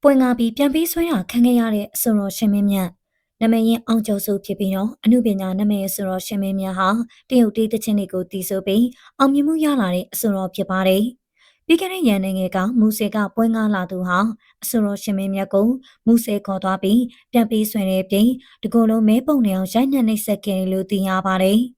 ပွင့်ကားပြီးပြန်ပြီးဆွဲတာခံခဲ့ရတဲ့အဆိုတော်ရှင်မင်းမြတ်နာမည်ရင်အောင်ကျော်စုဖြစ်ပြီးတော့အမှုပညာနာမည်အဆိုတော်ရှင်မင်းမြတ်ဟာတရုတ်တေးသချင်းတွေကိုတည်ဆိုပြီးအောင်မြင်မှုရလာတဲ့အဆိုတော်ဖြစ်ပါတယ်။ပြီးခဲ့တဲ့ရန်နိုင်ငံကမူဆယ်ကပွင့်ကားလာသူဟာအဆိုတော်ရှင်မင်းမြတ်ကိုမူဆယ်ခေါ်သွားပြီးပြန်ပြီးဆွဲတဲ့ပြင်ဒီကိုယ်လုံးမဲပုံနေအောင်ရိုက်နှက်နှိပ်စက်ခဲ့တယ်လို့သိရပါတယ်။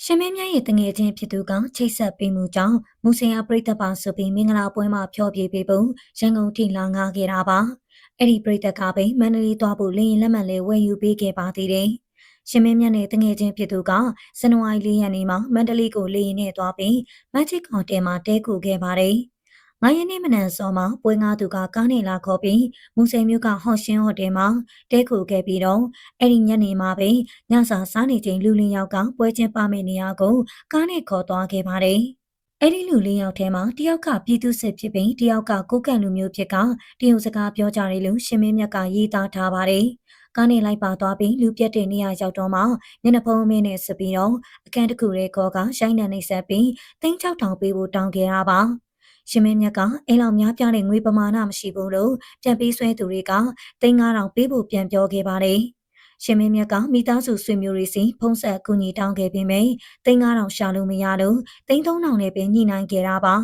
ရှင်မင်းမြတ်ရဲ့တငယ်ချင်းဖြစ်သူကချိတ်ဆက်ပေးမှုကြောင့်မူဆယ်အပရိသတ်ပါဆိုပြီးမင်္ဂလာပွဲမှာဖျော်ဖြေပေးဖို့ရန်ကုန်ထိလာငားခဲ့တာပါ။အဲ့ဒီပရိသတ်ကပဲမန္တလေးသွားဖို့လေရင်လက်မှတ်လေးဝယ်ယူပေးခဲ့ပါသေးတယ်။ရှင်မင်းမြတ်နဲ့တငယ်ချင်းဖြစ်သူကဇန်နဝါရီ၄ရက်နေ့မှာမန္တလေးကိုလေရင်နဲ့သွားပြီးမက်ဂျစ်ဟိုတယ်မှာတဲခုခဲ့ပါတယ်။9ရက်နေ့မနက်စောမှာပွဲငါသူကကားနဲ့လာခေါ်ပြီးမူဆယ်မြို့ကဟော့ရှင်းဟိုတယ်မှာတဲခုခဲ့ပြီးတော့အဲ့ဒီညနေမှာပဲညစာစားနေချိန်လူလင်းယောက်ကပွဲချင်းပါမယ့်နေရာကိုကားနဲ့ခေါ်သွားခဲ့ပါတယ်။အဲ့ဒီလူလေးယောက်ထဲမှာတယောက်ကပြည်သူစစ်ဖြစ်ပြီးတယောက်ကကိုကန့်လူမျိုးဖြစ်ကတရုတ်စကားပြောကြတယ်လို့ရှင်မင်းမြတ်ကရေးသားထားပါတယ်။ကားနဲ့လိုက်ပါသွားပြီးလူပြက်တဲ့နေရာရောက်တော့မှမျက်နှာဖုံးအမင်းနဲ့စပြီးတော့အခန်းတစ်ခုထဲခေါ်ကရိုင်းနှံနေဆက်ပြီး3600ပေးဖို့တောင်းခဲ့တာပါ။ရှင်မင်းမြတ်ကအိမ်လောက်များပြားတဲ့ငွေပမာဏမရှိဘူးလို့ပြန်ပေးဆွဲသူတွေက3000ပေးဖို့ပြန်ပြောခဲ့ပါတယ်။ရှင်မင်းမြတ်ကမိသားစုဆွေမျိုးတွေစီဖုံးဆက်ကူညီတောင်းခဲ့ပြီးမြ3000ရှာလို့မရလို့3000နဲ့ပဲညှိနှိုင်းခဲ့တာပါ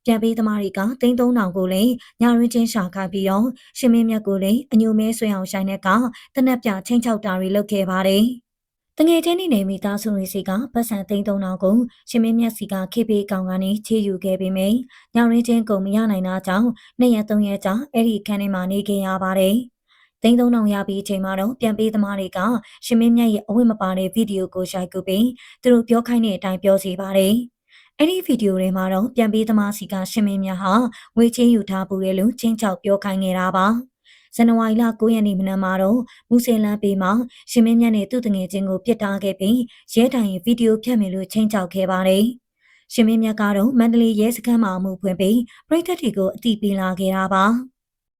ပြန်ပေးသမားတွေက3000ကိုလည်းညရင်းချင်းရှာခိုင်းပြီးတော့ရှင်မင်းမြတ်ကိုလည်းအညိုမဲဆွဲအောင်ဆိုင်တဲ့ကတနက်ပြချင်းချောက်တာတွေလုပ်ခဲ့ပါတယ်တငယ်ချင်းနေမိသားစုတွေစီကပတ်စံ3000ကိုရှင်မင်းမြတ်စီကခေပေးကောင်ကနေချေယူခဲ့ပြီးမြညရင်းချင်းကုန်မရနိုင်တာကြောင့်2ရက်3ရက်ကြာအဲ့ဒီခန်းထဲမှာနေခဲ့ရပါတယ်3000ရပြီးအချိန်မှာတော့ပြန်ပေးသမားတွေကရှင်မင်းမြတ်ရဲ့အဝတ်မပါတဲ့ဗီဒီယိုကိုရိုက်ကူပြီးသူတို့ပြောခိုင်းတဲ့အတိုင်းပြောစီပါတယ်။အဲ့ဒီဗီဒီယိုတွေမှာတော့ပြန်ပေးသမားစီကရှင်မင်းမြတ်ဟာငွေချင်းယူထားပူတယ်လို့ချင်းချောက်ပြောခိုင်းနေတာပါ။ဇန်နဝါရီလ9ရက်နေ့မနက်မှာတော့မူဆယ်လမ်းဘေးမှာရှင်မင်းမြတ်နဲ့သူ့တငယ်ချင်းကိုပြစ်ထားခဲ့ပြီးရဲတိုင်ရဲ့ဗီဒီယိုဖြတ်မယ်လို့ချင်းချောက်ခဲ့ပါတယ်။ရှင်မင်းမြတ်ကတော့မန္တလေးရဲစခန်းမှာအမှုဖွင့်ပြီးပြည်သက်တွေကိုအတိပေးလာခဲ့တာပါ။